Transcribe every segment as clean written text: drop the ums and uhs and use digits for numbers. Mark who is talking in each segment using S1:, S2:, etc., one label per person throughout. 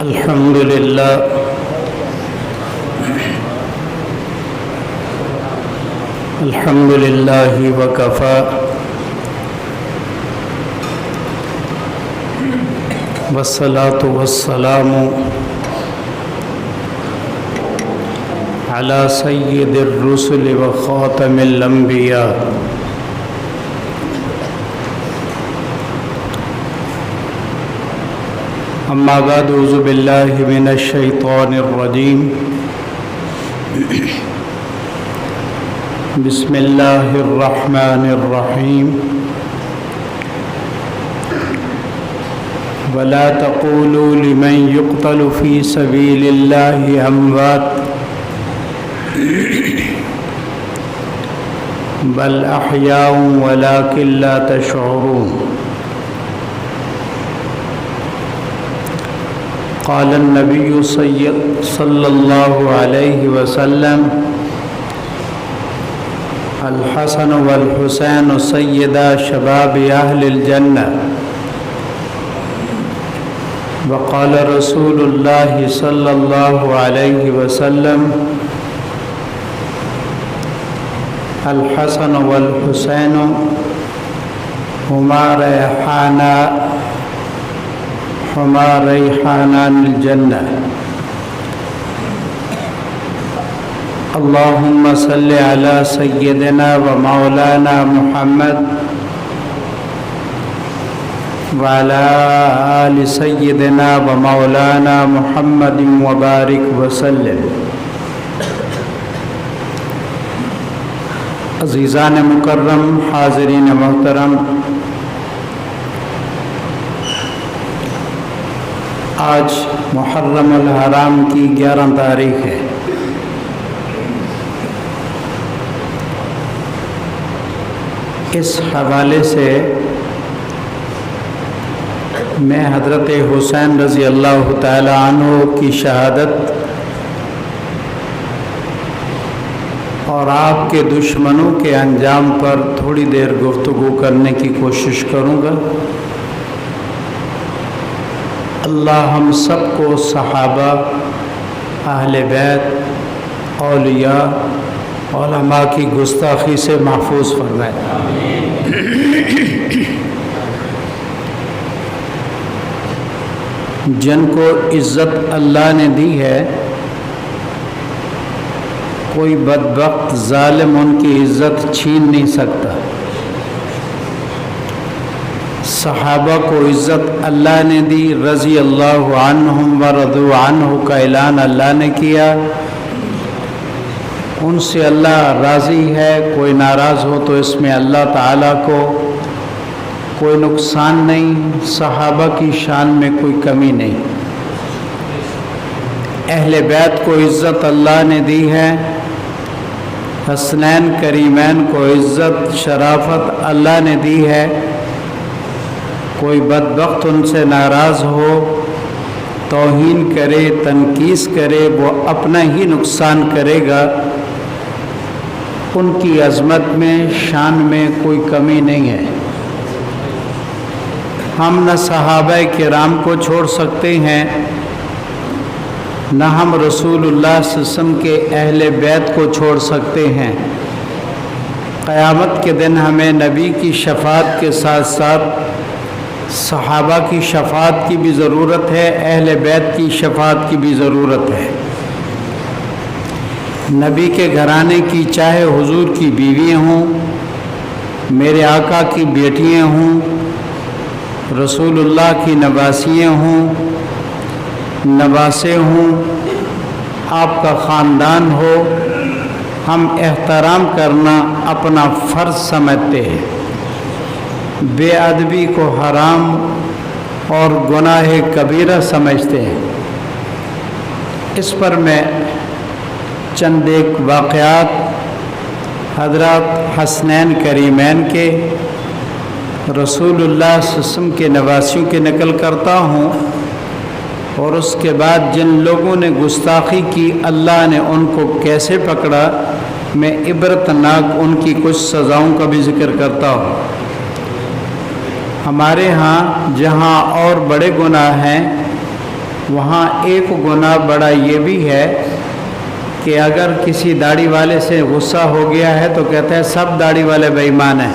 S1: الحمد لله الحمد لله وكفى والصلاة والسلام على سيد الرسل وخاتم الأنبياء أما بعد أعوذ بالله من الشيطان الرجيم بسم الله الرحمن الرحيم ولا تقولوا لمن يقتل في سبيل الله أموات بل أحياء ولكن لا تشعرون قال النبي صلى الله عليه وسلم الحسن والحسين سيدا شباب أهل الجنة وقال رسول الله صلى الله عليه وسلم الحسن والحسين هما ريحانان الجنة اللهم صل على سيدنا ومولانا محمد وعلى آل سيدنا ومولانا محمد وبارك وسلم. عزیزان مکرم، حاضرین محترم، آج محرم الحرام کی 11 تاریخ ہے. اس حوالے سے میں حضرت حسین رضی اللہ تعالی عنہ کی شہادت اور آپ کے دشمنوں کے انجام پر تھوڑی دیر گفتگو کرنے کی کوشش کروں گا. اللہ ہم سب کو صحابہ، اہل بیت، اولیاء، علماء کی گستاخی سے محفوظ فرمائے. جن کو عزت اللہ نے دی ہے، کوئی بدبخت ظالم ان کی عزت چھین نہیں سکتا. صحابہ کو عزت اللہ نے دی، رضی اللہ عنہم ورضوا عنہ کا اعلان اللہ نے کیا. ان سے اللہ راضی ہے. کوئی ناراض ہو تو اس میں اللہ تعالیٰ کو کوئی نقصان نہیں. صحابہ کی شان میں کوئی کمی نہیں. اہل بیت کو عزت اللہ نے دی ہے. حسنین کریمین کو عزت شرافت اللہ نے دی ہے. کوئی بدبخت ان سے ناراض ہو، توہین کرے، تنقیص کرے، وہ اپنا ہی نقصان کرے گا. ان کی عظمت میں، شان میں کوئی کمی نہیں ہے. ہم نہ صحابہ کرام کو چھوڑ سکتے ہیں، نہ ہم رسول اللہ صلی اللہ علیہ وسلم کے اہل بیت کو چھوڑ سکتے ہیں. قیامت کے دن ہمیں نبی کی شفاعت کے ساتھ ساتھ صحابہ کی شفاعت کی بھی ضرورت ہے، اہل بیت کی شفاعت کی بھی ضرورت ہے. نبی کے گھرانے کی، چاہے حضور کی بیویاں ہوں، میرے آقا کی بیٹیاں ہوں، رسول اللہ کی نواسیاں ہوں، نواسے ہوں، آپ کا خاندان ہو، ہم احترام کرنا اپنا فرض سمجھتے ہیں. بے ادبی کو حرام اور گناہ کبیرہ سمجھتے ہیں. اس پر میں چند ایک واقعات حضرات حسنین کریمین کے، رسول اللہ صلی اللہ علیہ وسلم کے نواسیوں کے نقل کرتا ہوں، اور اس کے بعد جن لوگوں نے گستاخی کی اللہ نے ان کو کیسے پکڑا، میں عبرتناک ان کی کچھ سزاؤں کا بھی ذکر کرتا ہوں. ہمارے ہاں جہاں اور بڑے گناہ ہیں وہاں ایک گناہ بڑا یہ بھی ہے کہ اگر کسی داڑھی والے سے غصہ ہو گیا ہے تو کہتا ہے سب داڑھی والے بے ایمان ہیں۔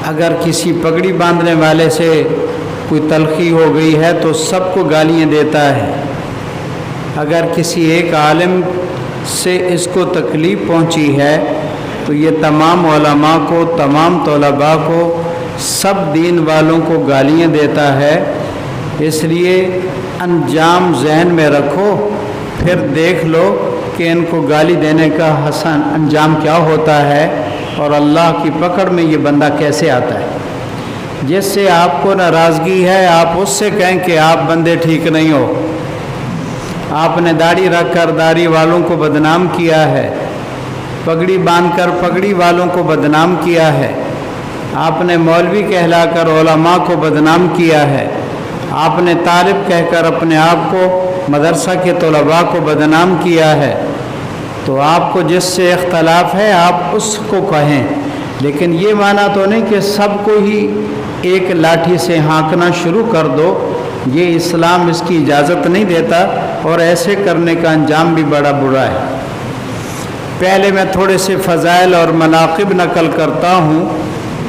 S1: اگر کسی پگڑی باندھنے والے سے کوئی تلخی ہو گئی ہے تو سب کو گالیاں دیتا ہے۔ اگر کسی ایک عالم سے اس کو تکلیف پہنچی ہے تو یہ تمام علماء کو، تمام طلباء کو، سب دین والوں کو گالیاں دیتا ہے۔ اس لیے انجام ذہن میں رکھو، پھر دیکھ لو کہ ان کو گالی دینے کا حسن انجام کیا ہوتا ہے اور اللہ کی پکڑ میں یہ بندہ کیسے آتا ہے۔ جس سے آپ کو ناراضگی ہے آپ اس سے کہیں کہ آپ بندے ٹھیک نہیں ہو، آپ نے داڑھی رکھ کر داڑھی والوں کو بدنام کیا ہے، پگڑی باندھ کر پگڑی والوں کو بدنام کیا ہے، آپ نے مولوی کہلا کر علماء کو بدنام کیا ہے، آپ نے طالب کہہ کر اپنے آپ کو مدرسہ کے طلباء کو بدنام کیا ہے۔ تو آپ کو جس سے اختلاف ہے آپ اس کو کہیں، لیکن یہ معنی تو نہیں کہ سب کو ہی ایک لاٹھی سے ہانکنا شروع کر دو، یہ اسلام اس کی اجازت نہیں دیتا، اور ایسے کرنے کا انجام بھی بڑا برا ہے۔ پہلے میں تھوڑے سے فضائل اور مناقب نقل کرتا ہوں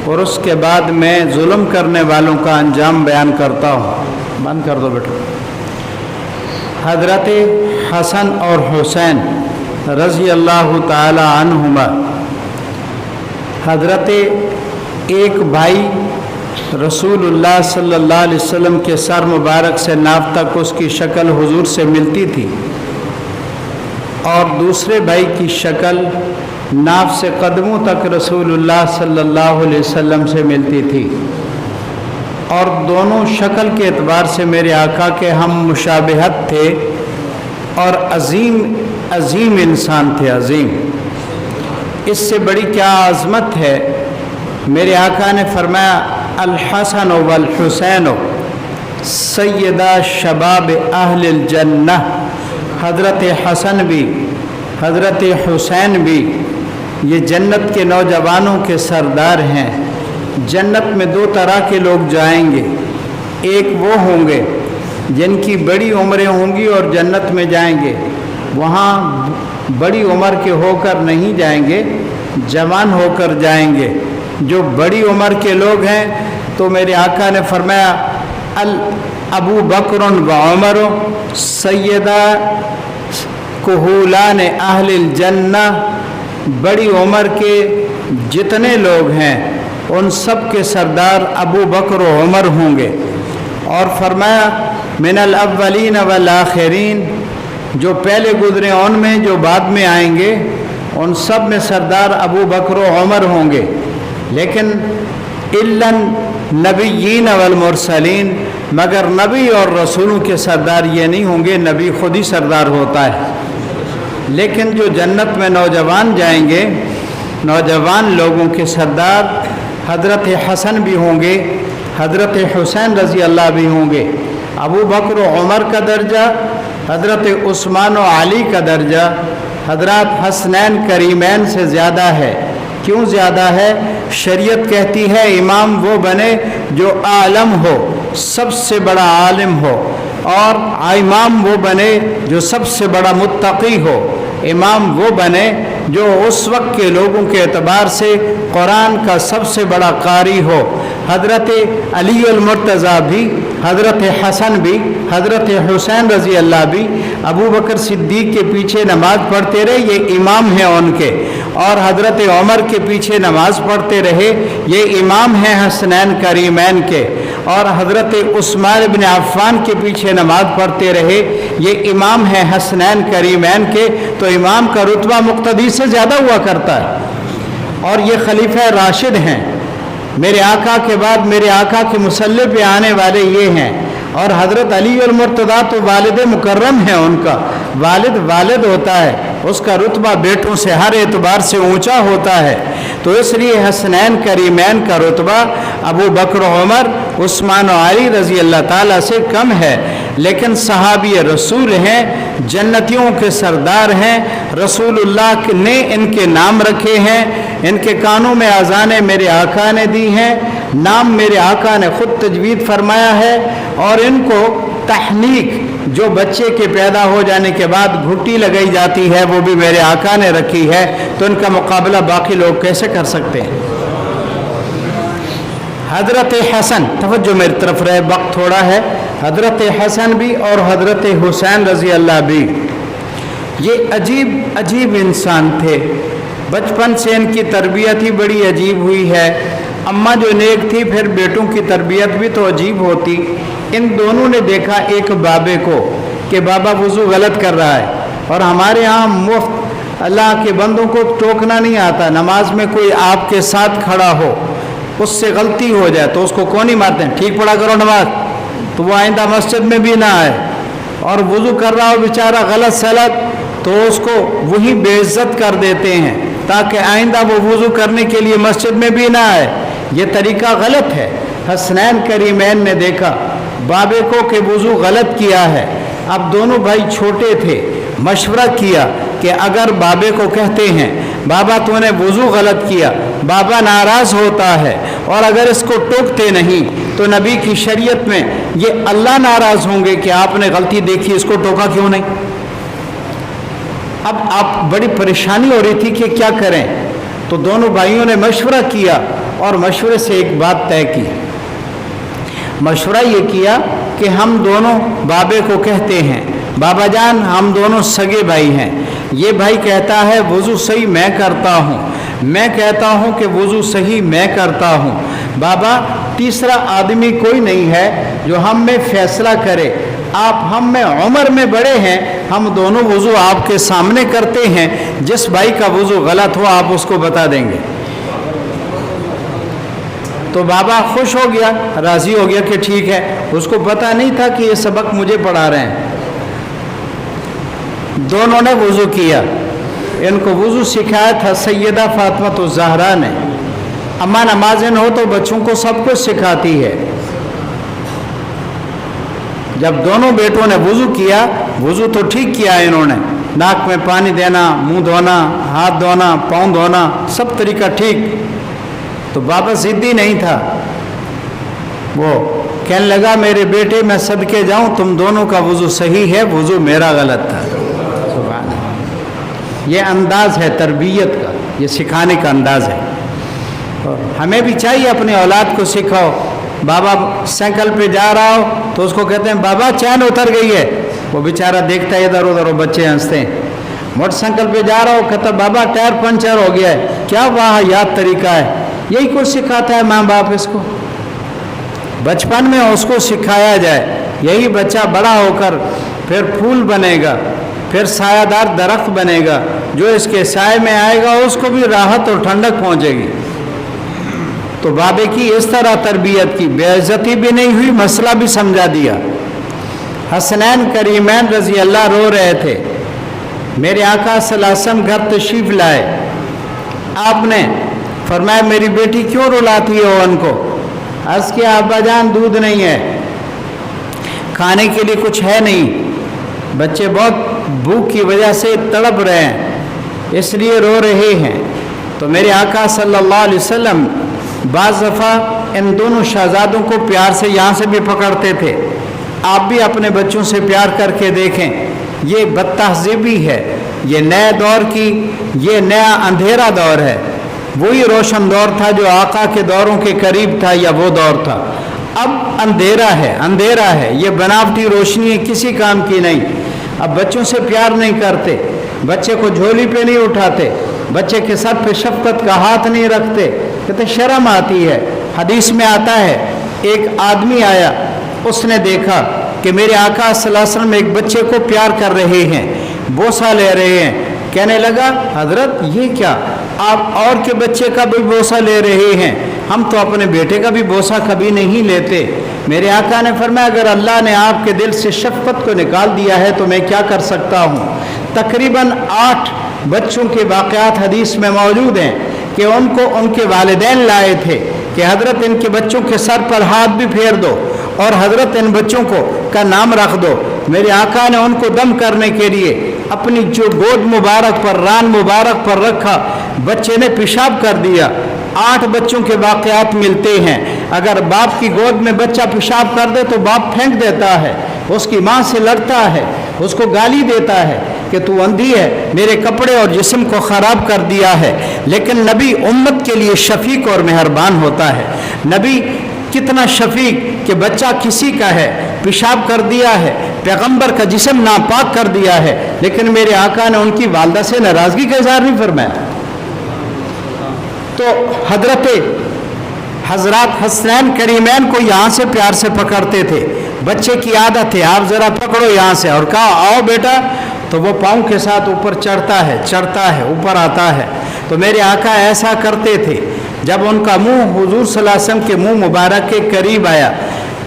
S1: اور اس کے بعد میں ظلم کرنے والوں کا انجام بیان کرتا ہوں۔ بند کر دو بیٹا۔ حضرت حسن اور حسین رضی اللہ تعالی عنہما، حضرت ایک بھائی رسول اللہ صلی اللہ علیہ وسلم کے سر مبارک سے ناف تک اس کی شکل حضور سے ملتی تھی، اور دوسرے بھائی کی شکل ناف سے قدموں تک رسول اللہ صلی اللہ علیہ وسلم سے ملتی تھی، اور دونوں شکل کے اعتبار سے میرے آقا کے ہم مشابہت تھے، اور عظیم انسان تھے، عظیم۔ اس سے بڑی کیا عظمت ہے۔ میرے آقا نے فرمایا الحسن والحسین سیدہ شباب اہل الجنہ، حضرت حسن بھی حضرت حسین بھی یہ جنت کے نوجوانوں کے سردار ہیں۔ جنت میں دو طرح کے لوگ جائیں گے، ایک وہ ہوں گے جن کی بڑی عمریں ہوں گی اور جنت میں جائیں گے، وہاں بڑی عمر کے ہو کر نہیں جائیں گے، جوان ہو کر جائیں گے۔ جو بڑی عمر کے لوگ ہیں تو میرے آقا نے فرمایا ابو بکر و عمر سیدہ کہولان اہل الجنہ، بڑی عمر کے جتنے لوگ ہیں ان سب کے سردار ابو بکر و عمر ہوں گے۔ اور فرمایا من الاولین والآخرین، جو پہلے گزرے ان میں جو بعد میں آئیں گے ان سب میں سردار ابو بکر و عمر ہوں گے، لیکن الا نبیین والمرسلین، مگر نبی اور رسولوں کے سردار یہ نہیں ہوں گے، نبی خود ہی سردار ہوتا ہے۔ لیکن جو جنت میں نوجوان جائیں گے، نوجوان لوگوں کے سردار حضرت حسن بھی ہوں گے، حضرت حسین رضی اللہ بھی ہوں گے۔ ابو بکر و عمر کا درجہ، حضرت عثمان و علی کا درجہ حضرات حسنین کریمین سے زیادہ ہے۔ کیوں زیادہ ہے؟ شریعت کہتی ہے امام وہ بنے جو عالم ہو، سب سے بڑا عالم ہو، اور امام وہ بنے جو سب سے بڑا متقی ہو، امام وہ بنے جو اس وقت کے لوگوں کے اعتبار سے قرآن کا سب سے بڑا قاری ہو۔ حضرت علی المرتضیٰ بھی، حضرت حسن بھی، حضرت حسین رضی اللہ بھی ابو بکر صدیق کے پیچھے نماز پڑھتے رہے، یہ امام ہیں ان کے، اور حضرت عمر کے پیچھے نماز پڑھتے رہے، یہ امام ہیں حسنین کریمین کے، اور حضرت عثمان بن عفان کے پیچھے نماز پڑھتے رہے، یہ امام ہیں حسنین کریمین کے۔ تو امام کا رتبہ مقتدی سے زیادہ ہوا کرتا ہے، اور یہ خلیفہ راشد ہیں۔ میرے آقا کے بعد میرے آقا کے مصلی پہ آنے والے یہ ہیں، اور حضرت علی المرتضیٰ تو والد مکرم ہیں، ان کا والد ہوتا ہے، اس کا رتبہ بیٹوں سے ہر اعتبار سے اونچا ہوتا ہے۔ تو اس لیے حسنین کریمین کا رتبہ ابو بکر و عمر، عثمان و علی رضی اللہ تعالیٰ سے کم ہے، لیکن صحابی رسول ہیں، جنتیوں کے سردار ہیں، رسول اللہ نے ان کے نام رکھے ہیں، ان کے کانوں میں اذانیں میرے آقا نے دی ہیں، نام میرے آقا نے خود تجوید فرمایا ہے، اور ان کو तहनीक जो बच्चे के पैदा हो जाने के बाद घुट्टी लगाई जाती है वो भी मेरे आका ने रखी है, तो इनका मुकाबला बाकी लोग कैसे कर सकते हैं। हज़रत हसन, तवज्जो मेरी तरफ रहे, वक्त थोड़ा है। हज़रत हसन भी और हज़रत हुसैन रज़ी अल्लाह भी ये अजीब अजीब इंसान थे। बचपन से इनकी तरबियत ही बड़ी अजीब हुई है। अम्मा जो नेक थी, फिर बेटों की तरबियत भी तो अजीब होती। इन दोनों ने देखा एक बाबे को कि बाबा वज़ू गलत कर रहा है, और हमारे यहाँ मुफ्त अल्लाह के बंदों को टोकना नहीं आता। नमाज में कोई आपके साथ खड़ा हो, उससे गलती हो जाए तो उसको कौन ही मारते हैं, ठीक पढ़ा करो नमाज, तो वो आइंदा मस्जिद में भी ना आए। और वज़ू कर रहा हो बेचारा गलत सलत, तो उसको वही बेइज्जत कर देते हैं ताकि आइंदा वो वज़ू करने के लिए मस्जिद में भी ना आए। ये तरीका गलत है। हसनैन करीमैन ने देखा बाबे को कि वज़ू गलत किया है। अब दोनों भाई छोटे थे, मशवरा किया कि अगर बाबे को कहते हैं बाबा तूने वज़ू गलत किया, बाबा नाराज़ होता है, और अगर इसको टोकते नहीं तो नबी की शरीयत में ये अल्लाह नाराज़ होंगे कि आपने गलती देखी, इसको टोका क्यों नहीं। अब आप बड़ी परेशानी हो रही थी कि क्या करें, तो दोनों भाइयों ने मशवरा किया और मशवरे से एक बात तय की। मशवरा ये किया कि हम दोनों बाबे को कहते हैं बाबा जान हम दोनों सगे भाई हैं। ये भाई कहता है वज़ू सही मैं करता हूँ, मैं कहता हूँ कि वज़ू सही मैं करता हूँ। बाबा तीसरा आदमी कोई नहीं है जो हम में फ़ैसला करे। आप हम में उम्र में बड़े हैं, हम दोनों वज़ू आपके सामने करते हैं। जिस भाई का वज़ू गलत हो आप उसको बता देंगे। तो बाबा खुश हो गया, राज़ी हो गया कि ठीक है। उसको पता नहीं था कि ये सबक मुझे पढ़ा रहे हैं। दोनों ने वज़ू किया। इनको वज़ू सिखाया था सैयदा फातिमा तो ज़हरा ने। अम्मा नमाज़िन हो तो बच्चों को सब कुछ सिखाती है। जब दोनों बेटों ने वज़ू किया, वज़ू तो ठीक किया इन्होंने, नाक में पानी देना, मुंह धोना, हाथ धोना, पाँव धोना, सब तरीका ठीक। तो बाबा ज़िद्दी नहीं था, वो कहने लगा मेरे बेटे मैं सदके जाऊं, तुम दोनों का वज़ू सही है, वज़ू मेरा गलत था। सुभान अल्लाह। ये अंदाज़ है तरबियत का, ये सिखाने का अंदाज़ है। और हमें भी चाहिए अपने औलाद को सिखाओ। बाबा साइकिल पे जा रहा हो तो उसको कहते हैं बाबा चैन उतर गई है, वो बेचारा देखता है इधर उधर, वो बच्चे हंसते हैं। मोटरसाइकिल पे जा रहा हो कहता बाबा टायर पंचर हो गया है, क्या वाह याद तरीका है। यही कुछ सिखाता है माँ बाप इसको। बचपन में उसको सिखाया जाए, यही बच्चा बड़ा होकर फिर फूल बनेगा, फिर सायादार दरख्त बनेगा। जो इसके साए में आएगा उसको भी राहत और ठंडक पहुँचेगी। तो बाबे की इस तरह तरबियत की, बेइज्जती भी नहीं हुई, मसला भी समझा दिया। हसनैन करीमैन रज़ी अल्लाह रो रहे थे। मेरे आका सल्लल्लाहु अलैहि वसल्लम घर तशरीफ़ लाए। आपने फरमाया मेरी बेटी क्यों रुलाती है उनको। अर्ज़ किया अब्बा जान दूध नहीं है, खाने के लिए कुछ है नहीं, बच्चे बहुत भूख की वजह से तड़प रहे हैं, इसलिए रो रहे हैं। तो मेरे आका सल्लल्लाहु अलैहि वसल्लम बाज़ दफ़ा इन दोनों शहज़ादों को प्यार से यहाँ से भी पकड़ते थे। आप भी अपने बच्चों से प्यार करके देखें, ये बदतहज़ीबी है, ये नए दौर की, ये नया अंधेरा दौर है। वही रोशन दौर था जो आका के दौरों के करीब था, या वो दौर था। अब अंधेरा है, अंधेरा है, ये बनावटी रोशनी किसी काम की नहीं। अब बच्चों से प्यार नहीं करते, बच्चे को झोली पे नहीं उठाते, बच्चे के सर पे शफ़क़त का हाथ नहीं रखते, कहते शर्म आती है। हदीस में आता है एक आदमी आया, उसने देखा कि मेरे आका सल्लल्लाहु अलैहि वसल्लम एक बच्चे को प्यार कर रहे हैं, बोसा ले रहे हैं। कहने लगा हज़रत ये क्या, आप और के बच्चे का भी बोसा ले रहे हैं, हम तो अपने बेटे का भी बोसा कभी नहीं लेते। मेरे आका ने फरमाया अगर अल्लाह ने आपके दिल से शफ़क़त को निकाल दिया है तो मैं क्या कर सकता हूँ। तकरीबन 8 बच्चों के वाक़यात हदीस में मौजूद हैं कि उनको उनके वालिदैन लाए थे कि हज़रत इनके बच्चों के सर पर हाथ भी फेर दो और हज़रत इन बच्चों को का नाम रख दो। मेरे आका ने उनको दम करने के लिए अपनी जो गोद मुबारक पर, रान मुबारक पर रखा, बच्चे ने पेशाब कर दिया। 8 बच्चों के वाक़यात मिलते हैं। अगर बाप की गोद में बच्चा पेशाब कर दे तो बाप फेंक देता है, اس کی ماں سے لڑتا ہے، اس کو گالی دیتا ہے کہ تو اندھی ہے، میرے کپڑے اور جسم کو خراب کر دیا ہے، لیکن نبی امت کے لیے شفیق اور مہربان ہوتا ہے۔ نبی کتنا شفیق کہ بچہ کسی کا ہے، پیشاب کر دیا ہے، پیغمبر کا جسم ناپاک کر دیا ہے، لیکن میرے آقا نے ان کی والدہ سے ناراضگی کا اظہار نہیں فرمایا۔ تو حضرات حسنین کریمین کو یہاں سے پیار سے پکڑتے تھے، بچے کی عادت ہے آپ ذرا پکڑو یہاں سے، اور کہا آؤ بیٹا، تو وہ پاؤں کے ساتھ اوپر چڑھتا ہے اوپر آتا ہے۔ تو میرے آقا ایسا کرتے تھے، جب ان کا منہ حضور صلی اللہ علیہ وسلم کے منہ مبارک کے قریب آیا،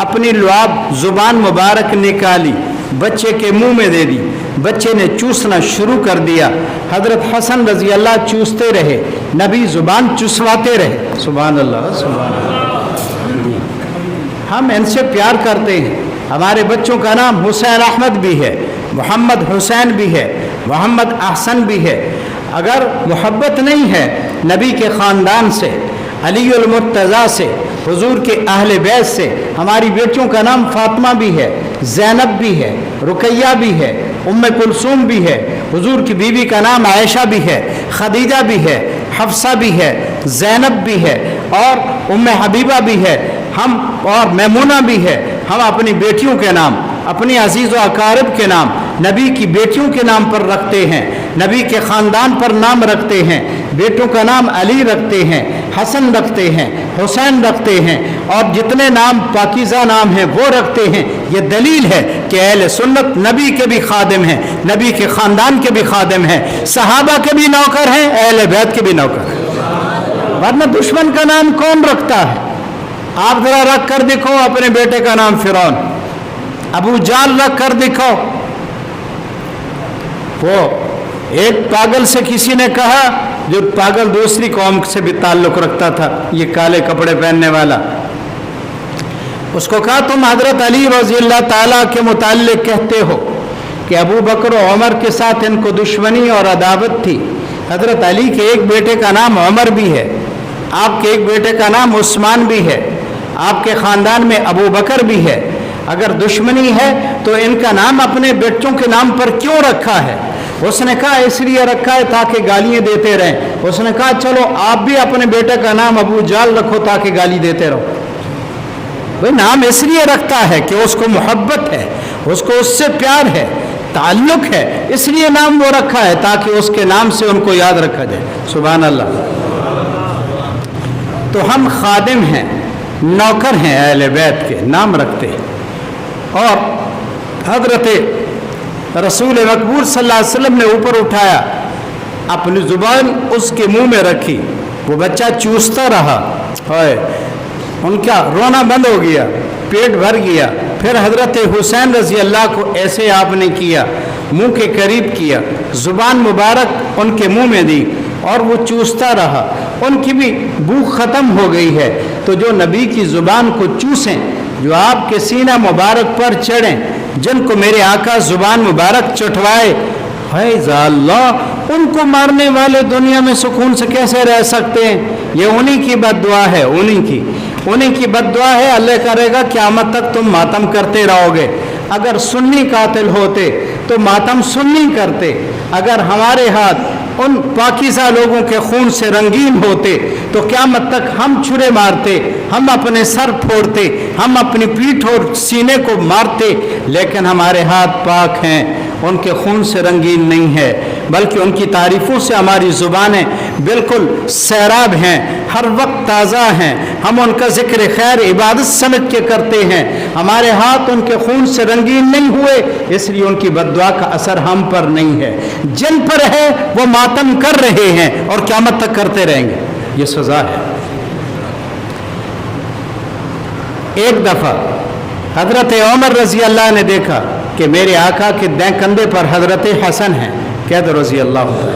S1: اپنی لعاب زبان مبارک نکالی، بچے کے منہ میں دے دی، بچے نے چوسنا شروع کر دیا۔ حضرت حسن رضی اللہ چوستے رہے، نبی زبان چسواتے رہے۔ سبحان اللہ، سبحان اللہ۔ ہم ان سے پیار کرتے ہیں۔ ہمارے بچوں کا نام حسین احمد بھی ہے، محمد حسین بھی ہے، محمد احسن بھی ہے۔ اگر محبت نہیں ہے نبی کے خاندان سے، علی المرتضیٰ سے، حضور کے اہل بیت سے، ہماری بیٹیوں کا نام فاطمہ بھی ہے، زینب بھی ہے، رقیہ بھی ہے، ام کلثوم بھی ہے، حضور کی بیوی کا نام عائشہ بھی ہے، خدیجہ بھی ہے، حفصہ بھی ہے، زینب بھی ہے، اور ام حبیبہ بھی ہے، ہم اور میمونہ بھی ہے۔ ہم اپنی بیٹیوں کے نام، اپنی عزیز و اقارب کے نام نبی کی بیٹیوں کے نام پر رکھتے ہیں، نبی کے خاندان پر نام رکھتے ہیں۔ بیٹوں کا نام علی رکھتے ہیں، حسن رکھتے ہیں، حسین رکھتے ہیں، اور جتنے نام پاکیزہ نام ہیں وہ رکھتے ہیں۔ یہ دلیل ہے کہ اہل سنت نبی کے بھی خادم ہیں، نبی کے خاندان کے بھی خادم ہیں، صحابہ کے بھی نوکر ہیں، اہل بیت کے بھی نوکر ہیں۔ ورنہ دشمن کا نام کون رکھتا ہے؟ آپ ذرا رکھ کر دکھو اپنے بیٹے کا نام فرعون، ابو جال رکھ کر دکھاؤ۔ وہ ایک پاگل سے کسی نے کہا، جو پاگل دوسری قوم سے بھی تعلق رکھتا تھا، یہ کالے کپڑے پہننے والا، اس کو کہا تم حضرت علی رضی اللہ تعالیٰ کے متعلق کہتے ہو کہ ابو بکر و عمر کے ساتھ ان کو دشمنی اور عداوت تھی۔ حضرت علی کے ایک بیٹے کا نام عمر بھی ہے، آپ کے ایک بیٹے کا نام عثمان بھی ہے، آپ کے خاندان میں ابو بکر بھی ہے۔ اگر دشمنی ہے تو ان کا نام اپنے بیٹوں کے نام پر کیوں رکھا ہے؟ اس نے کہا اس لیے رکھا ہے تاکہ گالیاں دیتے رہیں۔ اس نے کہا چلو آپ بھی اپنے بیٹے کا نام ابو جال رکھو تاکہ گالی دیتے رہو۔ بھئی نام اس لیے رکھتا ہے کہ اس کو محبت ہے، اس کو اس سے پیار ہے، تعلق ہے، اس لیے نام وہ رکھا ہے تاکہ اس کے نام سے ان کو یاد رکھا جائے۔ سبحان اللہ۔ تو ہم خادم ہیں، نوکر ہیں، اہل بیت کے نام رکھتے ہیں۔ اور حضرت رسول مقبول صلی اللہ علیہ وسلم نے اوپر اٹھایا، اپنی زبان اس کے منہ میں رکھی، وہ بچہ چوستا رہا، ان کا رونا بند ہو گیا، پیٹ بھر گیا۔ پھر حضرت حسین رضی اللہ کو ایسے آپ نے کیا، منہ کے قریب کیا، زبان مبارک ان کے منہ میں دی، اور وہ چوستا رہا، ان کی بھی بھوک ختم ہو گئی ہے۔ تو جو نبی کی زبان کو چوسیں، جو آپ کے سینہ مبارک پر چڑھیں، جن کو میرے آقا زبان مبارک چٹوائے، حیضا اللہ، ان کو مارنے والے دنیا میں سکون سے کیسے رہ سکتے ہیں؟ یہ انہی کی بد دعا ہے، انہی کی بد دعا ہے۔ اللہ کرے گا قیامت تک تم ماتم کرتے رہو گے۔ اگر سنی قاتل ہوتے تو ماتم سنی کرتے، اگر ہمارے ہاتھ ان پاکیزہ لوگوں کے خون سے رنگین ہوتے تو قیامت تک ہم چھرے مارتے، ہم اپنے سر پھوڑتے، ہم اپنی پیٹھ اور سینے کو مارتے، لیکن ہمارے ہاتھ پاک ہیں، ان کے خون سے رنگین نہیں ہے، بلکہ ان کی تعریفوں سے ہماری زبانیں بالکل سیراب ہیں، ہر وقت تازہ ہیں، ہم ان کا ذکر خیر عبادت سمجھ کے کرتے ہیں۔ ہمارے ہاتھ ان کے خون سے رنگین نہیں ہوئے، اس لیے ان کی بد دعا کا اثر ہم پر نہیں ہے۔ جن پر ہے وہ ماتم کر رہے ہیں اور قیامت تک کرتے رہیں گے، یہ سزا ہے۔ ایک دفعہ حضرت عمر رضی اللہ نے دیکھا کہ میرے آقا کے دائیں کندھے پر حضرت حسن ہیں، قید رضی اللہ عنہ،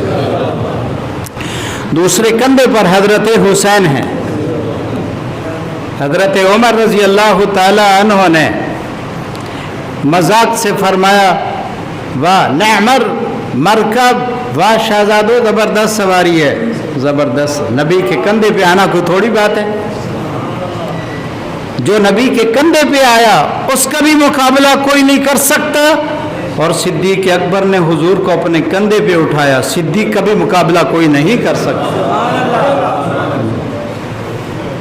S1: دوسرے کندھے پر حضرت حسین ہیں۔ حضرت عمر رضی اللہ تعالی عنہ نے مذاق سے فرمایا، واہ نعمر مرکب، واہ شہزادو، زبردست سواری ہے، زبردست۔ نبی کے کندھے پہ آنا کوئی تھوڑی بات ہے۔ जो नबी के कंधे पे आया उसका भी मुकाबला कोई नहीं कर सकता, और सिद्दीक अकबर ने हुजूर को अपने कंधे पे उठाया, सिद्दीक का भी मुकाबला कोई नहीं कर सकता।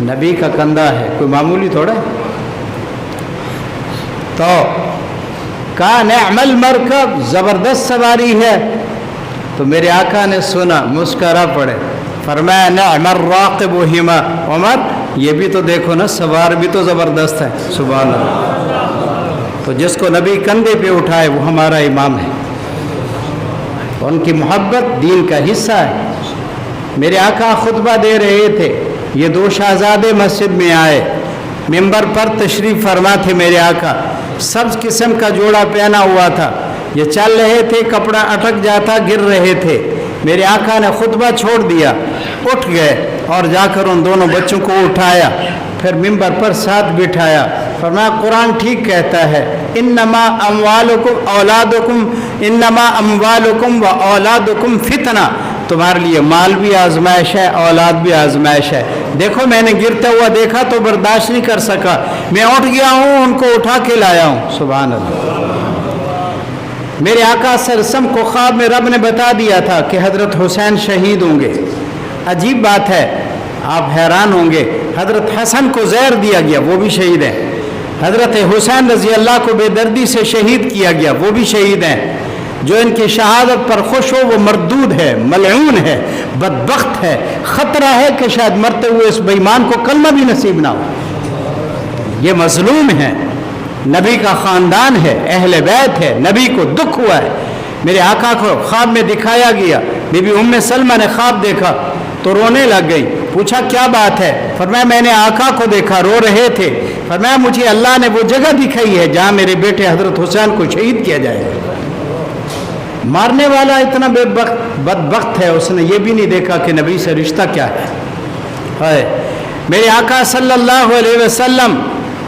S1: नबी का कंधा है, कोई मामूली थोड़ा है। तो का नेअमल मरकब, ज़बरदस्त सवारी है। तो मेरे आका ने सुना, मुस्करा पड़े, फरमाया नेअमर राक़िब हिमा, उमर ये भी तो देखो ना, सवार भी तो ज़बरदस्त है। सुभान अल्लाह। तो जिसको नबी कंधे पे उठाए वो हमारा इमाम है, उनकी मोहब्बत दीन का हिस्सा है। मेरे आका खुतबा दे रहे थे, ये दो शहजादे मस्जिद में आए, मिंबर पर तशरीफ़ फरमा थे मेरे आका, सब किस्म का जोड़ा पहना हुआ था, ये चल रहे थे, कपड़ा अटक जाता, गिर रहे थे। मेरे आका ने खुतबा छोड़ दिया, उठ गए और जाकर उन दोनों बच्चों को उठाया, फिर मिंबर पर साथ बिठाया, फरमाया कुरान ठीक कहता है, इन्नमा अमवालुकुम व औलादुकुम फितना, तुम्हारे लिए माल भी आजमाइश है, औलाद भी आजमाइश है। देखो मैंने गिरता हुआ देखा तो बर्दाश्त नहीं कर सका, मैं उठ गया हूँ, उनको उठा के लाया हूँ। सुभान अल्लाह। मेरे आका सरसम को ख्वाब में रब ने बता दिया था कि हज़रत हुसैन शहीद होंगे। अजीब बात है, आप हैरान होंगे, हज़रत हसन को ज़हर दिया गया, वो भी शहीद हैं। हज़रत हुसैन रज़ी अल्लाह को बेदर्दी से शहीद किया गया, वो भी शहीद हैं। जो इनकी शहादत पर खुश हो वो मरदूद है, मलऊन है, बदबख्त है, ख़तरा है कि शायद मरते हुए इस बेईमान को कलमा भी नसीब ना हो। ये मज़लूम है, नबी का ख़ानदान है, अहले बैत है, नबी को दुख हुआ है। मेरे आका को ख्वाब में दिखाया गया, बीबी उम्मे सलमा ने ख्वाब देखा तो रोने लग गई। पूछा क्या बात है? फरमाया मैंने आका को देखा, रो रहे थे। फरमाया मुझे अल्लाह ने वो जगह दिखाई है जहाँ मेरे बेटे हज़रत हुसैन को शहीद किया जाएगा। मारने वाला इतना बदबख्त है, उसने ये भी नहीं देखा कि नबी से रिश्ता क्या है। मेरे आका सल्लल्लाहु अलैहि वसल्लम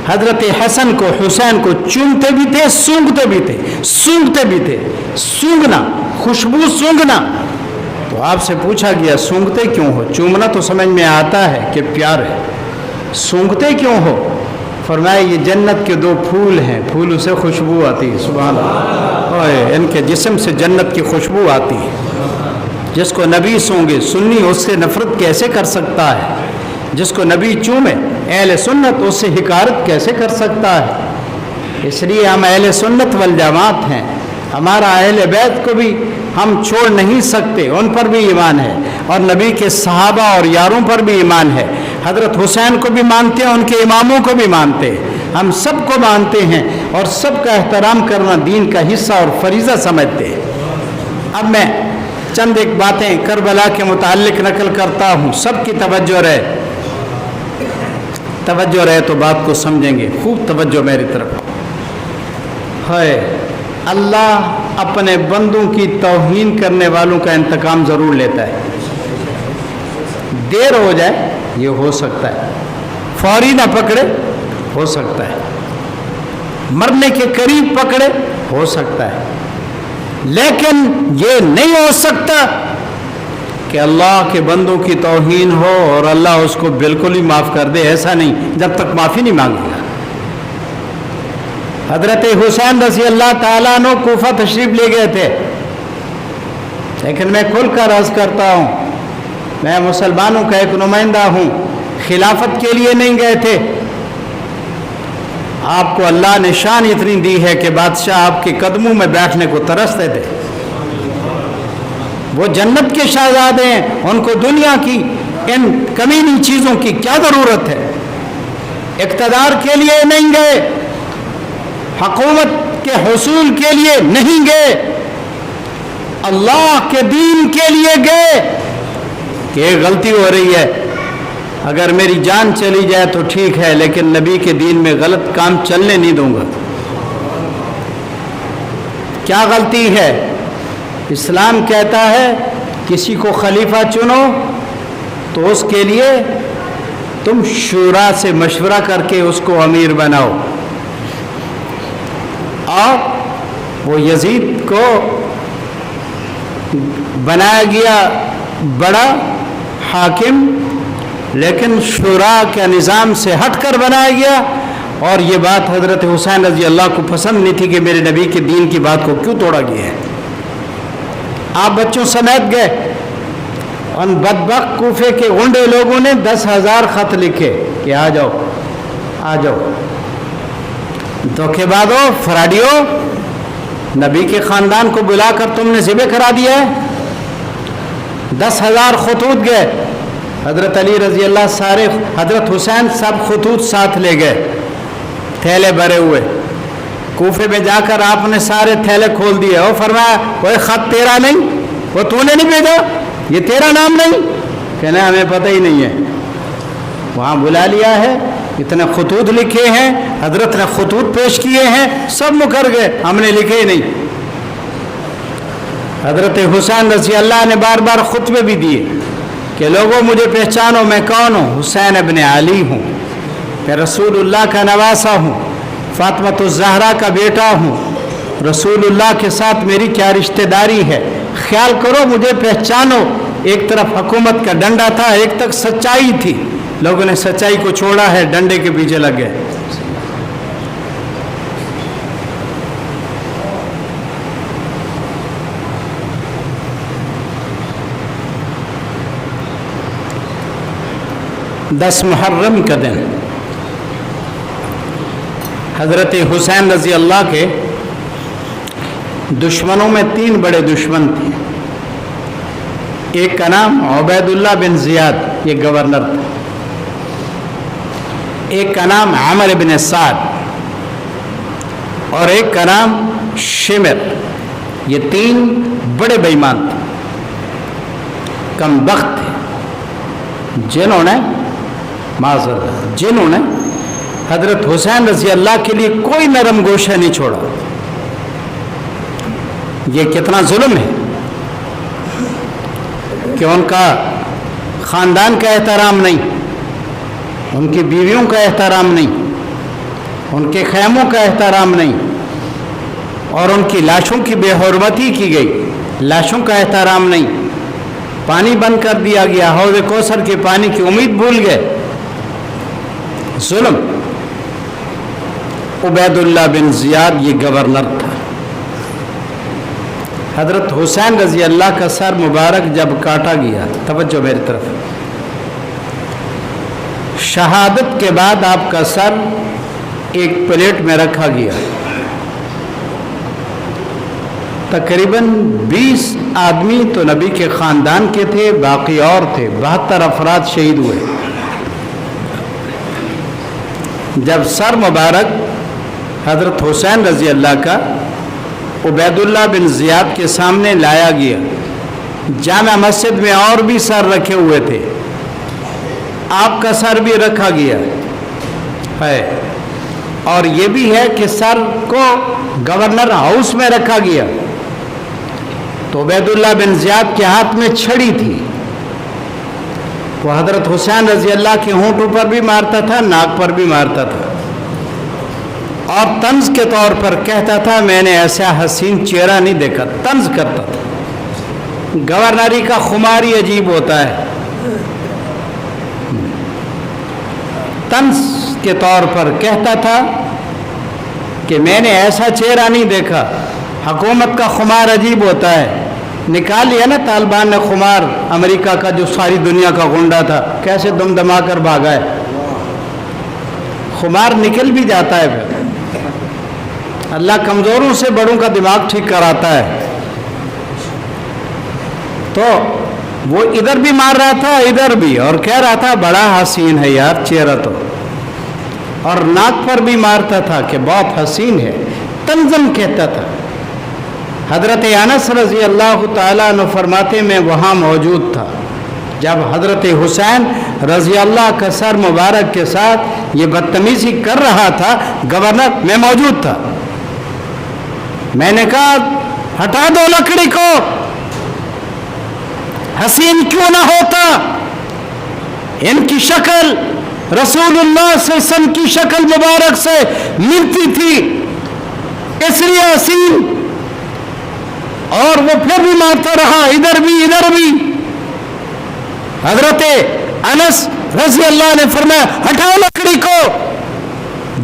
S1: हज़रत हसन को, हुसैन को चूमते भी थे, सूंघते भी थे, सूंघते भी थे। सूंघना, खुशबू सूंघना। तो आपसे पूछा गया सूंघते क्यों हो? चूमना तो समझ में आता है कि प्यार है, सूंघते क्यों हो? फरमाया ये जन्नत के दो फूल हैं, फूल से खुशबू आती है। सुभान अल्लाह, इनके जिस्म से जन्नत की खुशबू आती है। जिसको नबी सूंघे, सुन्नी उससे नफरत कैसे कर सकता है? जिसको नबी चूमे, अहले सुन्नत उससे हिकारत कैसे कर सकता है? इसलिए हम अहले सुन्नत वल जमात हैं। हमारा अहले बैत को भी हम छोड़ नहीं सकते, उन पर भी ईमान है, और नबी के सहाबा और यारों पर भी ईमान है। हज़रत हुसैन को भी मानते हैं, उनके इमामों को भी मानते हैं, हम सबको मानते हैं और सबका एहतराम करना दीन का हिस्सा और फरीज़ा समझते हैं। अब मैं चंद एक बातें करबला के मुताल्लिक नकल करता हूँ, सबकी तवज्जो रहे, तवज्जो रहे तो बात को समझेंगे। खूब तवज्जो मेरी तरफ है। अल्लाह अपने बंदों की तौहीन करने वालों का इंतकाम ज़रूर लेता है। देर हो जाए ये हो सकता है, फौरी ना पकड़े हो सकता है, मरने के करीब पकड़े हो सकता है, लेकिन ये नहीं हो सकता कि अल्लाह के बंदों की तौहीन हो और अल्लाह उसको बिल्कुल ही माफ़ कर दे। ऐसा नहीं, जब तक माफ़ी नहीं मांगेगा। हज़रत हुसैन रज़ी अल्लाह ताला अन्हु कूफा तशरीफ़ ले गए थे, लेकिन मैं खुल कर अर्ज़ करता हूँ, मैं मुसलमानों का एक नुमाइंदा हूँ, खिलाफत के लिए नहीं गए थे। आपको अल्लाह ने शान इतनी दी है कि बादशाह आपके कदमों में बैठने को तरसते थे। वो जन्नत के शहजादे हैं, उनको दुनिया की इन कमीनी चीज़ों की क्या ज़रूरत है? इक़्तिदार के लिए नहीं गए, हुकूमत के हुसूल के लिए नहीं गए, अल्लाह के दीन के लिए गए कि एक गलती हो रही है, अगर मेरी जान चली जाए तो ठीक है, लेकिन नबी के दीन में गलत काम चलने नहीं दूंगा। क्या गलती है? इस्लाम कहता है किसी को खलीफा चुनो तो उसके लिए तुम शूरा से मशवरा करके उसको अमीर बनाओ। और वो यजीद को बनाया गया बड़ा हाकिम, لیکن شورا کا نظام سے ہٹ کر بنایا گیا، اور یہ بات حضرت حسین رضی اللہ کو پسند نہیں تھی کہ میرے نبی کے دین کی بات کو کیوں توڑا گیا ہے۔ آپ بچوں سمیت گئے، ان بدبخت کوفے کے غنڈے لوگوں نے 10,000 خط لکھے کہ آ جاؤ آ جاؤ، دھوکے بازو، فراڈیو، نبی کے خاندان کو بلا کر تم نے ذبح کرا دیا ہے۔ 10,000 خطوط گئے، حضرت علی رضی اللہ سارے، حضرت حسین سب خطوط ساتھ لے گئے، تھیلے بھرے ہوئے۔ کوفے میں جا کر آپ نے سارے تھیلے کھول دیے اور فرمایا وہ خط تیرا نہیں، وہ تو نے نہیں بھیجا، یہ تیرا نام نہیں؟ کہنا ہمیں پتہ ہی نہیں ہے۔ وہاں بلا لیا ہے، اتنے خطوط لکھے ہیں، حضرت نے خطوط پیش کیے ہیں، سب مکر گئے، ہم نے لکھے ہی نہیں۔ حضرت حسین رضی اللہ نے بار بار خطبے بھی دیے کہ لوگوں مجھے پہچانو، میں کون ہوں؟ حسین ابن علی ہوں، میں رسول اللہ کا نواسا ہوں، فاطمہ الزہرا کا بیٹا ہوں، رسول اللہ کے ساتھ میری کیا رشتہ داری ہے، خیال کرو، مجھے پہچانو۔ ایک طرف حکومت کا ڈنڈا تھا، ایک تک سچائی تھی، لوگوں نے سچائی کو چھوڑا ہے، ڈنڈے کے پیچھے لگ گئے۔ دس محرم کا دن حضرت حسین رضی اللہ کے دشمنوں میں 3 بڑے دشمن تھے۔ ایک کا نام عبید اللہ بن زیاد، یہ گورنر تھا۔ ایک کا نام عامر بن سعد، اور ایک کا نام شمر۔ یہ 3 بڑے بے ایمان تھے، کم بخت تھے، جنہوں نے حضرت حسین رضی اللہ کے لیے کوئی نرم گوشہ نہیں چھوڑا۔ یہ کتنا ظلم ہے کہ ان کا خاندان کا احترام نہیں، ان کی بیویوں کا احترام نہیں، ان کے خیموں کا احترام نہیں، اور ان کی لاشوں کی بے حرمتی کی گئی، لاشوں کا احترام نہیں، پانی بند کر دیا گیا، حوض کوثر کے پانی کی امید بھول گئے۔ ظلم۔ عبید اللہ بن زیاد یہ گورنر تھا۔ حضرت حسین رضی اللہ کا سر مبارک جب کاٹا گیا، توجہ میری طرف، شہادت کے بعد آپ کا سر ایک پلیٹ میں رکھا گیا، تقریباً 20 آدمی تو نبی کے خاندان کے تھے، باقی اور تھے، 72 افراد شہید ہوئے۔ جب سر مبارک حضرت حسین رضی اللہ کا عبید اللہ بن زیاد کے سامنے لایا گیا، جامع مسجد میں اور بھی سر رکھے ہوئے تھے، آپ کا سر بھی رکھا گیا ہے، اور یہ بھی ہے کہ سر کو گورنر ہاؤس میں رکھا گیا۔ تو عبید اللہ بن زیاد کے ہاتھ میں چھڑی تھی، وہ حضرت حسین رضی اللہ کے ہونٹوں پر بھی مارتا تھا، ناک پر بھی مارتا تھا، اور طنز کے طور پر کہتا تھا میں نے ایسا حسین چہرہ نہیں دیکھا، طنز کرتا تھا۔ گورنری کا خمار ہی عجیب ہوتا ہے، طنز کے طور پر کہتا تھا کہ میں نے ایسا چہرہ نہیں دیکھا۔ حکومت کا خمار عجیب ہوتا ہے، نکال لیا نا طالبان نے خمار، امریکہ کا جو ساری دنیا کا غنڈہ تھا، کیسے دم دما کر بھاگا ہے، خمار نکل بھی جاتا ہے۔ پھر اللہ کمزوروں سے بڑوں کا دماغ ٹھیک کراتا ہے۔ تو وہ ادھر بھی مار رہا تھا، ادھر بھی، اور کہہ رہا تھا بڑا حسین ہے یار چہرہ تو، اور ناک پر بھی مارتا تھا کہ بہت حسین ہے، تنزم کہتا تھا۔ حضرت انس رضی اللہ تعالیٰ عنہ فرماتے میں وہاں موجود تھا جب حضرت حسین رضی اللہ کا سر مبارک کے ساتھ یہ بدتمیزی کر رہا تھا، گورنر میں موجود تھا۔ میں نے کہا ہٹا دو لکڑی کو، حسین کیوں نہ ہوتا، ان کی شکل رسول اللہ صلی اللہ علیہ وسلم کی شکل مبارک سے ملتی تھی، اس لیے حسین، اور وہ پھر بھی مارتا رہا، ادھر بھی ادھر بھی۔ حضرت انس रजी अल्लाह ने फरमाया हटाओ लकड़ी को,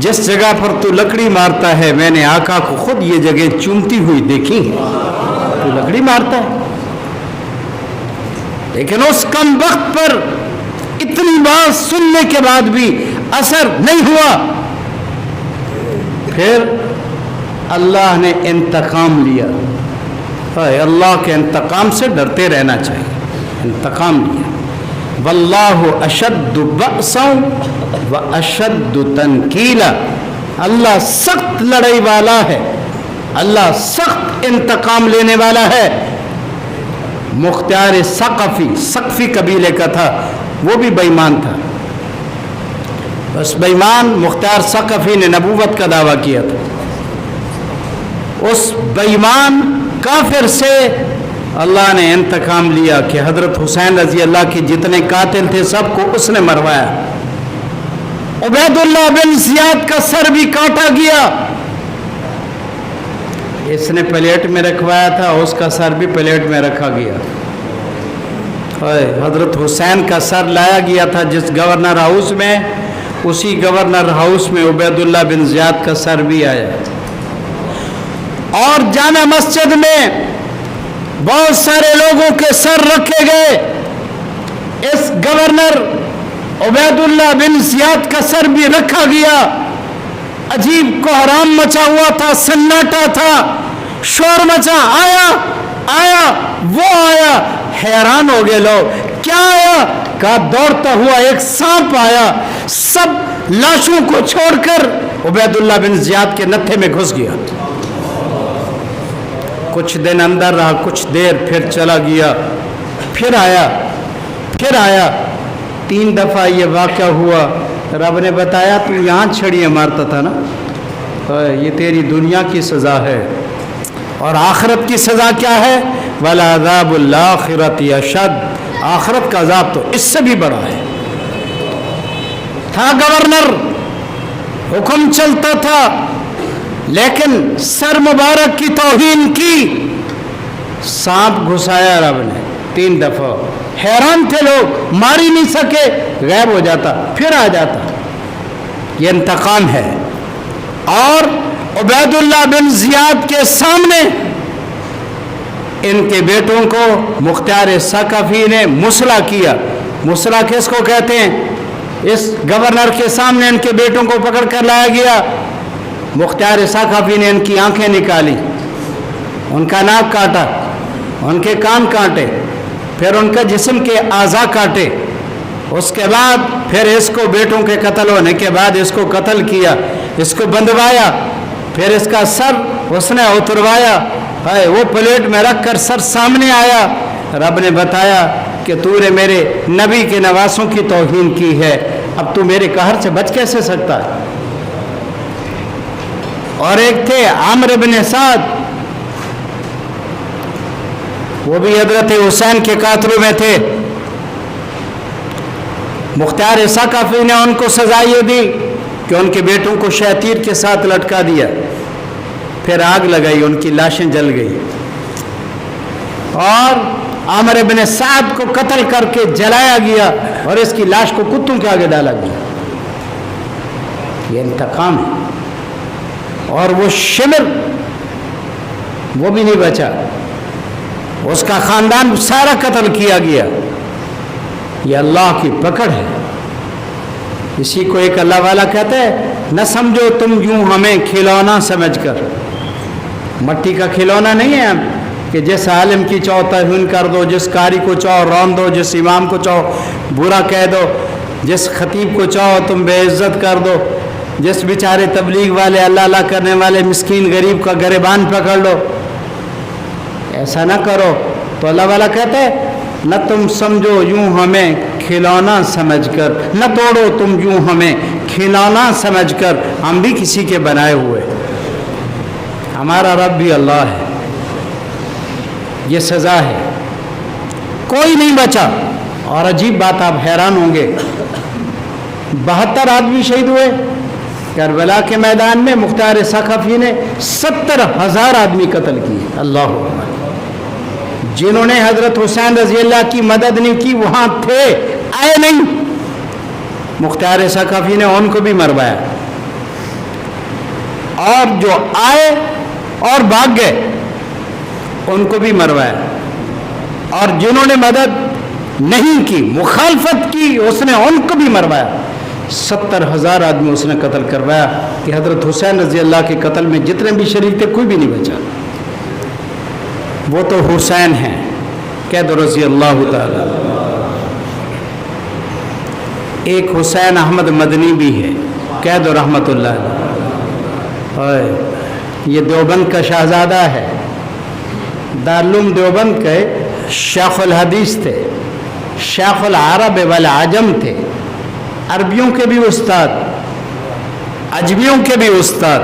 S1: जिस जगह पर तू लकड़ी मारता है मैंने आका को खुद ये जगह चूमती हुई देखी है, तू लकड़ी मारता है। लेकिन उस कम वक्त पर इतनी बात सुनने के बाद भी असर नहीं हुआ। फिर अल्लाह ने इंतकाम लिया। अल्लाह के इंतकाम से डरते रहना चाहिए। इंतकाम लिया। वल्लाहु अशद्दु बअसन व अशद्दु तनकीला, अल्लाह सख्त लड़ाई वाला है, अल्लाह सख्त इंतकाम लेने वाला है। मुख्तार सकफी कबीले का था, वो भी बेईमान था। बस बेईमान मुख्तार सकफी ने नबूवत का दावा किया था। उस बेईमान काफिर से अल्लाह ने इंतकाम लिया कि हजरत हुसैन रजी अल्लाह के जितने कातिल थे सबको उसने मरवाया। उबैदुल्लाह बिन ज़ियाद का सर भी काटा गया, इसने प्लेट में रखवाया था, उसका सर भी प्लेट में रखा गया। हजरत हुसैन का सर लाया गया था जिस गवर्नर हाउस में, उसी गवर्नर हाउस में उबैदुल्लाह बिन ज़ियाद का सर भी आया। और जामा मस्जिद में बहुत सारे लोगों के सर रखे गए, इस गवर्नर उबैदुल्लाह बिन ज़ियाद का सर भी रखा गया। अजीब कोहराम मचा हुआ था, सन्नाटा था, शोर मचा। आया वो आया, हैरान हो गए लोग, क्या आया? कहा दौड़ता हुआ एक सांप आया, सब लाशों को छोड़कर उबैदुल्लाह बिन ज़ियाद के नत्थे में घुस गया। कुछ दिन अंदर रहा, कुछ देर फिर चला गया, फिर आया। 3 दफ़ा ये वाक़या हुआ। रब ने बताया तू यहाँ छड़ियाँ मारता था ना, ये तेरी दुनिया की सज़ा है। और आखिरत की सज़ा क्या है? वला अज़ाबुल आखिरति अशद, आखिरत का अज़ाब तो इससे भी बड़ा है। था गवर्नर, हुक्म चलता था, लेकिन सर मुबारक की तौहीन की, सांप घुसाया रब ने 3 दफ़ा। हैरान थे लोग, मार ही नहीं सके, गायब हो जाता, फिर आ जाता। ये इंतकाम है। और उबैदुल्लाह बिन ज़ियाद के सामने इनके बेटों को मुख्तार सकफी ने मुसला किया। मुसला किसको कहते हैं? इस गवर्नर के सामने इनके बेटों को पकड़ कर लाया गया। मुख्तार सकफी ने इनकी आंखें निकाली, उनका नाक काटा, उनके कान काटे, फिर उनका जिस्म के आज़ा काटे। उसके बाद फिर इसको बेटों के कत्ल होने के बाद इसको कत्ल किया, इसको बंधवाया, फिर इसका सर उसने उतरवाया। है वो प्लेट में रख कर सर सामने आया। रब ने बताया कि तूने मेरे नबी के नवासों की तौहीन की है, अब तू मेरे कहर से बच कैसे सकता है? और एक थे आमिर बिन साद, वो भी हजरत हुसैन के कातलों में थे। मुख्तार सकफी ने उनको सजा ये दी कि उनके बेटों को शतीर के साथ लटका दिया, फिर आग लगाई, उनकी लाशें जल गई। और आमिर बिन साद को कत्ल करके जलाया गया और इसकी लाश को कुत्तों के आगे डाला गया। ये इंतकाम है। और वो शिमर वो भी नहीं बचा, उसका खानदान सारा कत्ल किया गया। ये अल्लाह की पकड़ है। इसी को एक अल्लाह वाला कहते हैं, न समझो तुम यूं हमें खिलौना समझकर। मट्टी का खिलौना नहीं है हम कि जिस आलिम की चाहो तौहीन कर दो, जिस कारी को चाहो रौन दो, जिस इमाम को चाहो बुरा कह दो, जिस खतीब को चाहो तुम बेइज्जत कर दो, जिस बेचारे तबलीग वाले अल्लाह अल्लाह करने वाले मिस्कीन गरीब का गिरबान पकड़ लो। ऐसा ना करो। तो अल्लाह वाला कहते हैं, न तुम समझो यूं हमें खिलौना समझकर, न तोड़ो तुम यूं हमें खिलौना समझकर, हम भी किसी के बनाए हुए। हमारा रब भी अल्लाह है। ये सज़ा है, कोई नहीं बचा। और अजीब बात, आप हैरान होंगे, 72 आदमी शहीद हुए करबला के मैदान में। मुख्तार सकफी ने 70,000 आदमी कत्ल किए। अल्लाह अकबर। जिन्होंने हजरत हुसैन रजी अल्लाह की मदद नहीं की वहां थे, आए नहीं, मुख्तार सकफी ने उनको भी मरवाया, और जो आए और भाग गए उनको भी मरवाया, और जिन्होंने मदद नहीं की, मुखालफत की, उसने उनको भी मरवाया। 70,000 आदमी उसने कत्ल करवाया कि हजरत हुसैन रजी अल्लाह के कत्ल में जितने भी शरीक थे कोई भी नहीं बचा। वो तो हुसैन हैं, कह दो रजी अल्लाह ताला। एक हुसैन अहमद मदनी भी है, कह दो रहमतुल्लाह। ये देवबंद का शहजादा है, दारुल देवबंद के शेखुल हदीस थे, शेखुल अरब वल आजम थे, अरबियों के भी उस्ताद, अजमियों के भी उस्ताद।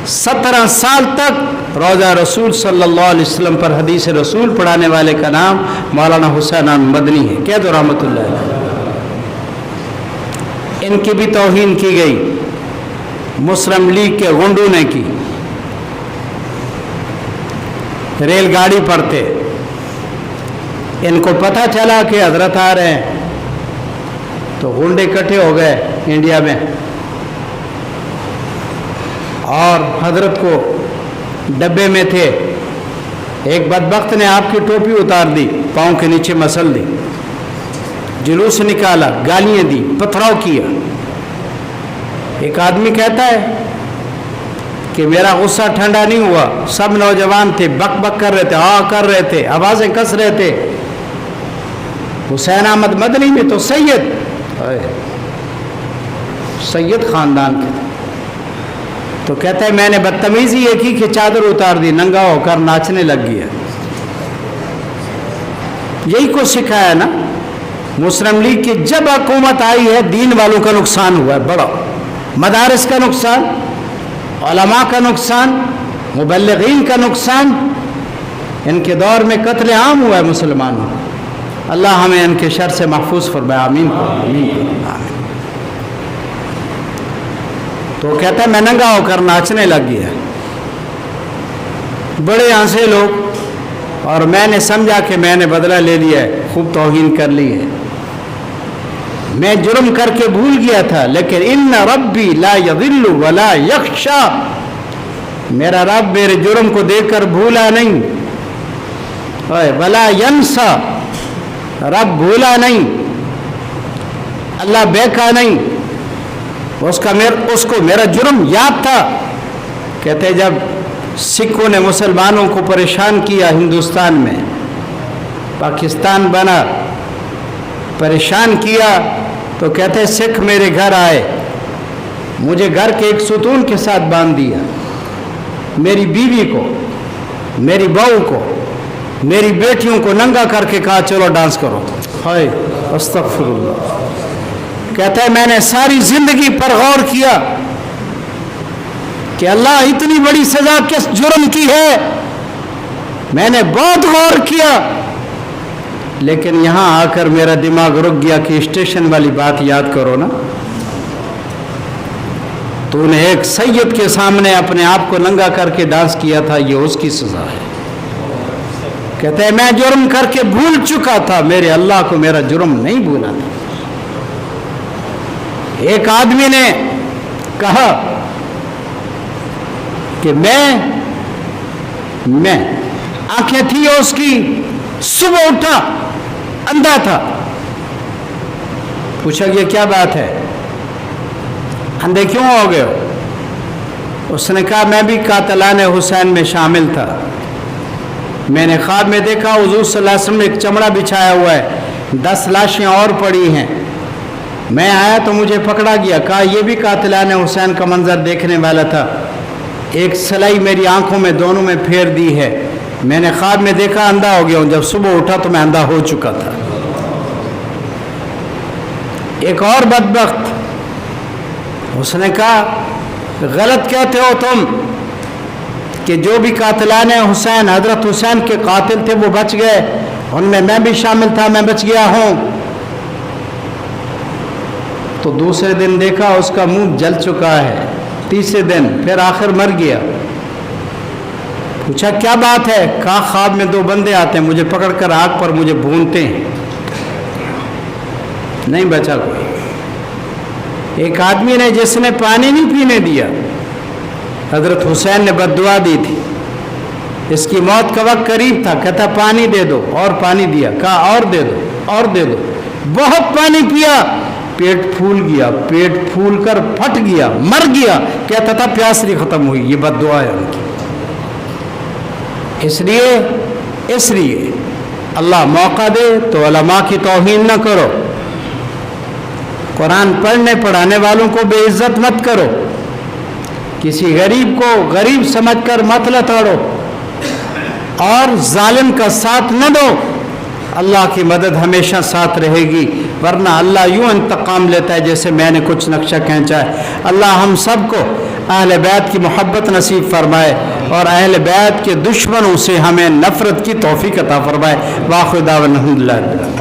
S1: 17 साल तक रोज़ा रसूल सल्लल्लाहु अलैहि वसल्लम पर हदीस रसूल पढ़ाने वाले का नाम मौलाना हुसैन मदनी है, कह दो रहमतुल्लाह। इनकी भी तौहीन की गई, मुस्लिम लीग के गुंडों ने की। रेलगाड़ी पर थे, इनको पता चला कि हजरत आ रहे हैं, तो गुंडे इकट्ठे हो गए इंडिया में, और हजरत को डब्बे में थे। एक बदबख्त ने आपकी टोपी उतार दी, पाँव के नीचे मसल दी, जुलूस निकाला, गालियाँ दी, पथराव किया। एक आदमी कहता है कि मेरा गुस्सा ठंडा नहीं हुआ, सब नौजवान थे, बक बक कर रहे थे, कर रहे थे, आवाज़ें कस रहे थे। हुसैन अहमद मदनी में तो सैयद ख़ानदान के, तो कहता है मैंने बदतमीज़ी ये की कि चादर उतार दी, नंगा होकर नाचने लग गया। यही को सिखाया ना। मुस्लिम लीग की जब हुकूमत आई है, दीन वालों का नुकसान हुआ है बड़ा, मदारिस का नुकसान, उलमा का नुकसान, मुबल्लिगीन का नुकसान। इनके दौर में कत्ल आम हुआ है मुसलमानों। अल्लाह हमें इनके शर से महफूज फरमाए, आमीन आमीन आमीन। तो कहता है मैं नंगा होकर नाचने लग गया, बड़े हंसे लोग, और मैंने समझा कि मैंने बदला ले लिया है, खूब तौहीन कर ली है, मैं जुर्म करके भूल गया था। लेकिन इन्ना रब्बी ला यदिल्लु वला यख्शा, मेरा रब मेरे जुर्म को देखकर भूला नहीं, वला यंसा, रब भूला नहीं, अल्लाह बेका नहीं, उसको मेरा जुर्म याद था। कहते जब सिखों ने मुसलमानों को परेशान किया, हिंदुस्तान में, पाकिस्तान बना, परेशान किया, तो कहते सिख मेरे घर आए, मुझे घर के एक सुतून के साथ बांध दिया, मेरी बीवी को, मेरी बहू को, मेरी बेटियों को नंगा करके कहा चलो डांस करो। हाय अस्तगफिरुल्लाह। कहता है मैंने सारी जिंदगी पर गौर किया कि अल्लाह इतनी बड़ी सजा किस जुर्म की है, मैंने बहुत गौर किया, लेकिन यहां आकर मेरा दिमाग रुक गया कि स्टेशन वाली बात याद करो ना, तूने एक सैयद के सामने अपने आप को नंगा करके डांस किया था, ये उसकी सजा है। कहते हैं मैं जुर्म करके भूल चुका था, मेरे अल्लाह को मेरा जुर्म नहीं भूला था। एक आदमी ने कहा कि मैं आंखें थी उसकी, सुबह उठा अंधा था। पूछा ये क्या बात है, अंधे क्यों हो गए हो? उसने कहा मैं भी कातलाने हुसैन में शामिल था, मैंने ख्वाब में देखा हुजूर सल्लल्लाहु अलैहि वसल्लम एक चमड़ा बिछाया हुआ है, 10 लाशें और पड़ी हैं, मैं आया तो मुझे पकड़ा गया। कहा ये भी कातिलाने हुसैन का मंजर देखने वाला था, एक सलाई मेरी आंखों में दोनों में फेर दी है, मैंने ख्वाब में देखा अंधा हो गया हूँ, जब सुबह उठा तो मैं अंधा हो चुका था। एक और बदबख्त, उसने कहा गलत कहते हो तुम कि जो भी कातिलाने हुसैन, हजरत हुसैन के कातिल थे वो बच गए, उनमें मैं भी शामिल था, मैं बच गया हूँ। तो दूसरे दिन देखा उसका मुंह जल चुका है, तीसरे दिन फिर आखिर मर गया। पूछा क्या बात है? कहा ख्वाब में 2 बंदे आते हैं, मुझे पकड़कर आग पर मुझे भूनते हैं, नहीं बचा कोई। ایک آدمی نے جس نے پانی نہیں پینے دیا، حضرت حسین نے بد دعا دی تھی، اس کی موت کا وقت قریب تھا، کہتا پانی دے دو، اور پانی دیا، کہا اور دے دو اور دے دو، بہت پانی پیا، پیٹ پھول گیا، پیٹ پھول کر پھٹ گیا، مر گیا، کہتا تھا پیاس نہیں ختم ہوئی، یہ بد دعا ہے ان کی۔ اس لیے اللہ موقع دے تو علماء کی توہین نہ کرو، قرآن پڑھنے پڑھانے والوں کو بے عزت مت کرو، کسی غریب کو غریب سمجھ کر مت لتاڑو، اور ظالم کا ساتھ نہ دو۔ اللہ کی مدد ہمیشہ ساتھ رہے گی، ورنہ اللہ یوں انتقام لیتا ہے جیسے میں نے کچھ نقشہ کھینچا ہے۔ اللہ ہم سب کو اہل بیت کی محبت نصیب فرمائے، اور اہل بیت کے دشمنوں سے ہمیں نفرت کی توفیق عطا فرمائے۔ وآخر دعوانا الحمدللہ۔